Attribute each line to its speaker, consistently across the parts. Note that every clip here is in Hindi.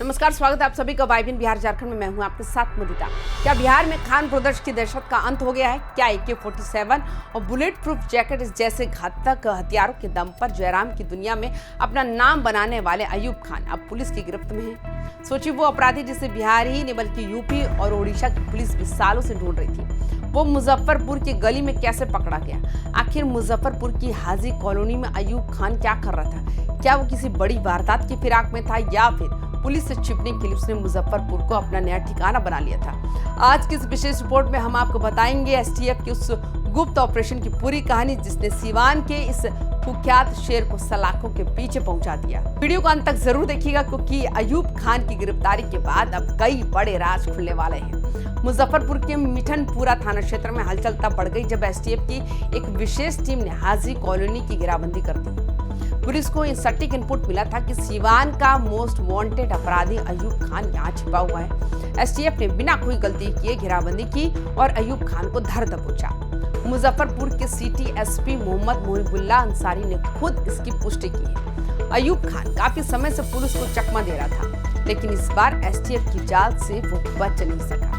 Speaker 1: नमस्कार, स्वागत है आप सभी का वाइबिन बिहार झारखंड में। मैं हूं आपके साथ मुदिता। क्या बिहार में खान ब्रदर्स की दहशत का अंत हो गया है? क्या AK-47 और बुलेट प्रूफ जैकेट जैसे घातक हथियारों के दम पर जयराम की दुनिया में अपना नाम बनाने वाले अयूब खान अब पुलिस की गिरफ्त में है? सोचिए, वो अपराधी जिसे बिहार ही नहीं बल्कि यूपी और ओडिशा की पुलिस भी सालों से ढूंढ रही थी, वो मुजफ्फरपुर की गली में कैसे पकड़ा गया? आखिर मुजफ्फरपुर की हाजी कॉलोनी में अयूब खान क्या कर रहा था? क्या वो किसी बड़ी वारदात की फिराक में था या फिर पुलिस से छिपने के लिए उसने मुजफ्फरपुर को अपना नया ठिकाना बना लिया था? आज की इस विशेष रिपोर्ट में हम आपको बताएंगे STF के उस गुप्त ऑपरेशन की पूरी कहानी जिसने सीवान के इस कुख्यात शेर को सलाखों के पीछे पहुंचा दिया। वीडियो को अंत तक जरूर देखिएगा क्योंकि अयूब खान की गिरफ्तारी के बाद अब कई बड़े राज खुलने वाले हैं। मुजफ्फरपुर के मिठनपुरा थाना क्षेत्र में हलचल तब बढ़ गई जब STF की एक विशेष टीम ने हाजी कॉलोनी की घेराबंदी कर दी। पुलिस को सटीक इनपुट मिला था कि सीवान का मोस्ट वांटेड अपराधी अयूब खान यहाँ छिपा हुआ है। STF ने बिना कोई गलती किए घेराबंदी की और अयूब खान को धर दबोचा। मुजफ्फरपुर के सिटी SP मोहम्मद मुहिबुल्लाह अंसारी ने खुद इसकी पुष्टि की है। अयूब खान काफी समय से पुलिस को चकमा दे रहा था, लेकिन इस बार STF की जाल से वो बच नहीं सका।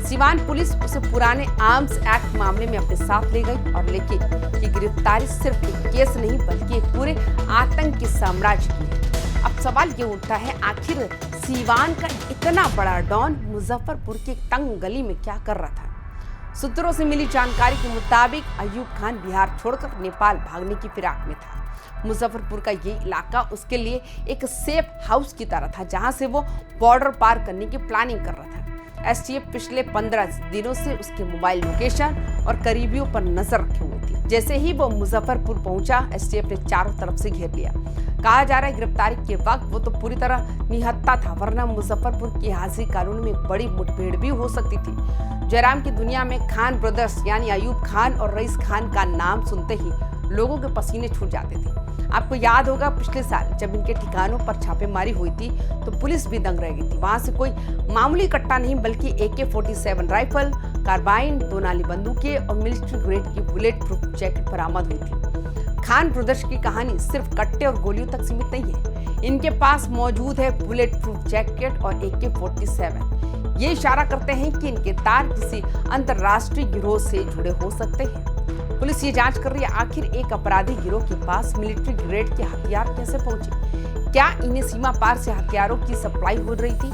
Speaker 1: सीवान पुलिस उसे पुराने आर्म्स एक्ट मामले में अपने साथ ले गई और लेकिन ये गिरफ्तारी सिर्फ एक केस नहीं बल्कि एक पूरे आतंकी साम्राज्य की है। अब सवाल ये उठता है, आखिर सीवान का इतना बड़ा डॉन मुजफ्फरपुर की तंग गली में क्या कर रहा था? सूत्रों से मिली जानकारी के मुताबिक अयूब खान बिहार छोड़कर नेपाल भागने की फिराक में था। मुजफ्फरपुर का ये इलाका उसके लिए एक सेफ हाउस की तरह था जहां से वो बॉर्डर पार करने की प्लानिंग कर रहा था। STF पिछले 15 दिनों से उसके मोबाइल लोकेशन और करीबियों पर नजर रखे हुए थी। जैसे ही वो मुजफ्फरपुर पहुंचा, STF ने चारों तरफ से घेर लिया। कहा जा रहा है गिरफ्तारी के वक्त वो तो पूरी तरह निहत्था था, वरना मुजफ्फरपुर की हाजी कॉलोनी में एक बड़ी मुठभेड़ भी हो सकती थी। जयराम की दुनिया में खान ब्रदर्स यानी अयूब खान और रईस खान का नाम सुनते ही लोगों के पसीने छूट जाते थे। आपको याद होगा पिछले साल जब इनके ठिकानों पर छापेमारी हुई थी तो पुलिस भी दंग रह गई थी। वहां से कोई मामूली कट्टा नहीं बल्कि AK-47 राइफल, कार्बाइन, 2 नाली बंदूकें और मिलिट्री ग्रेड की बुलेट प्रूफ जैकेट बरामद हुई थी। खान ब्रदर्स की कहानी सिर्फ कट्टे और गोलियों तक सीमित नहीं है। इनके पास मौजूद है बुलेट प्रूफ जैकेट और AK-47। ये इशारा करते हैं कि इनके तार किसी अंतरराष्ट्रीय गिरोह से जुड़े हो सकते हैं। पुलिस ये जांच कर रही है आखिर एक अपराधी गिरोह के पास मिलिट्री ग्रेड के हथियार कैसे पहुंचे। क्या इन्हें सीमा पार से हथियारों की सप्लाई हो रही थी?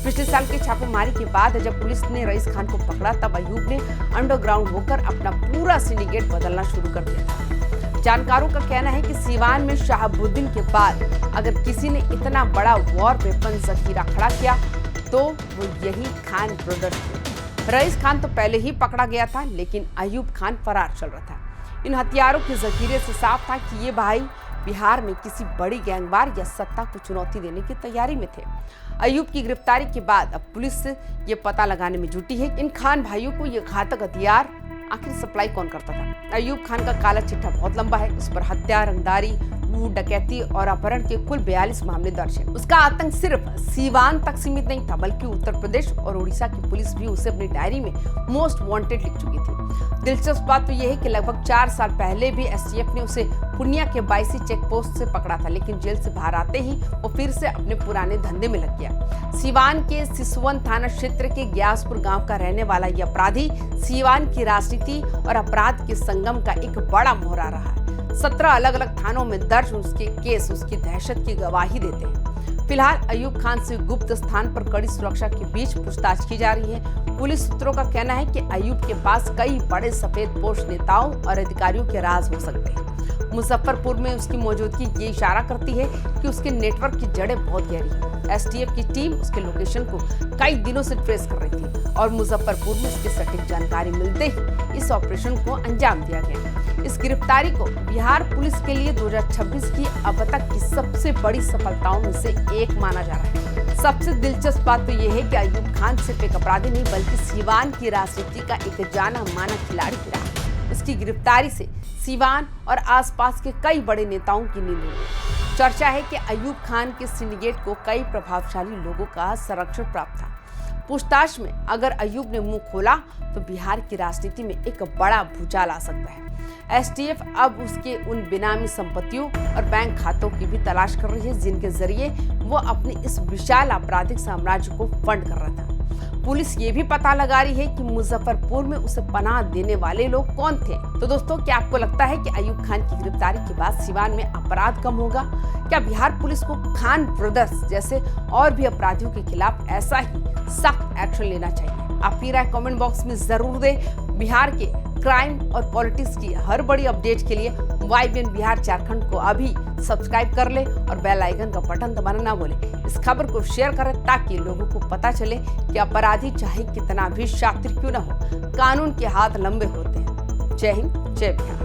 Speaker 1: पिछले साल की छापेमारी के बाद जब पुलिस ने रईस खान को पकड़ा तब अयूब ने अंडरग्राउंड होकर अपना पूरा सिंडिकेट बदलना शुरू कर दिया था। जानकारों का कहना है कि सीवान में शहाबुद्दीन के बाद अगर किसी ने इतना बड़ा वॉर वेपन जखीरा खड़ा किया तो वो यही खान ब्रदर्स थे। रईस खान तो पहले ही पकड़ा गया था, लेकिन अयूब खान फरार चल रहा था। इन हथियारों के जखीरे से साफ था कि ये भाई बिहार में किसी बड़ी गैंगवार या सत्ता को चुनौती देने की तैयारी में थे। अयूब की गिरफ्तारी के बाद अब पुलिस ये पता लगाने में जुटी है इन खान भाइयों को ये घातक हथियार आखिर सप्लाई कौन करता था। अयूब खान का काला चिट्ठा बहुत लंबा है। उस पर हत्या, रंगदारी, लूट, डकैती और अपहरण के कुल 42 मामले दर्ज हैं। उसका आतंक सिर्फ सीवान तक सीमित नहीं था बल्कि उत्तर प्रदेश और उड़ीसा की पुलिस भी उसे अपनी डायरी में मोस्ट वांटेड लिख चुकी थी। दिलचस्प बात तो यह है कि लगभग 4 साल पहले भी STF ने उसे पूर्णिया के 22 चेक पोस्ट से पकड़ा था, लेकिन जेल से बाहर आते ही वो फिर से अपने पुराने धंधे में लग गया। सीवान के सिसवन थाना क्षेत्र के ग्यासपुर गांव का रहने वाला यह अपराधी सीवान की राजनीति और अपराध के संगम का एक बड़ा मोहरा रहा है। 17 अलग अलग थानों में दर्ज उसके केस उसकी दहशत की गवाही देते हैं। फिलहाल अयूब खान से गुप्त स्थान पर कड़ी सुरक्षा के बीच पूछताछ की जा रही है। पुलिस सूत्रों का कहना है कि अयूब के पास कई बड़े सफेदपोश नेताओं और अधिकारियों के राज हो सकते हैं। मुजफ्फरपुर में उसकी मौजूदगी ये इशारा करती है कि उसके नेटवर्क की जड़ें बहुत गहरी हैं। STF की टीम उसके लोकेशन को कई दिनों से ट्रेस कर रही थी और मुजफ्फरपुर में उसकी सटीक जानकारी मिलते ही इस ऑपरेशन को अंजाम दिया गया। इस गिरफ्तारी को बिहार पुलिस के लिए 2026 की अब तक की सबसे बड़ी सफलताओं में से एक माना जा रहा है। सबसे दिलचस्प बात तो यह है कि अयूब खान सिर्फ एक अपराधी नहीं बल्कि सीवान की राजनीति का एक जाना माना खिलाड़ी भी रहा। इसकी गिरफ्तारी से सीवान और आसपास के कई बड़े नेताओं की नींद उड़ी। चर्चा है कि अयूब खान के सिंडिकेट को कई प्रभावशाली लोगों का संरक्षण प्राप्त था। पूछताछ में अगर अयूब ने मुंह खोला तो बिहार की राजनीति में एक बड़ा भूचाल आ सकता है। एसटीएफ अब उसके उन बेनामी संपत्तियों और बैंक खातों की भी तलाश कर रही है जिनके जरिए वो अपने इस विशाल आपराधिक साम्राज्य को फंड कर रहा था। पुलिस ये भी पता लगा रही है कि मुजफ्फरपुर में उसे पनाह देने वाले लोग कौन थे। तो दोस्तों, क्या आपको लगता है कि अयूब खान की गिरफ्तारी के बाद सिवान में अपराध कम होगा? क्या बिहार पुलिस को खान ब्रदर्स जैसे और भी अपराधियों के खिलाफ ऐसा ही सख्त एक्शन लेना चाहिए? अपनी राय कमेंट बॉक्स में जरूर दें। बिहार के क्राइम और पॉलिटिक्स की हर बड़ी अपडेट के लिए YBN बिहार झारखंड को अभी सब्सक्राइब कर ले और बेल आइकन का बटन दबाना ना भूलें। इस खबर को शेयर करें ताकि लोगों को पता चले कि अपराधी चाहे कितना भी शातिर क्यों न हो, कानून के हाथ लंबे होते हैं। जय हिंद, जय बिहार।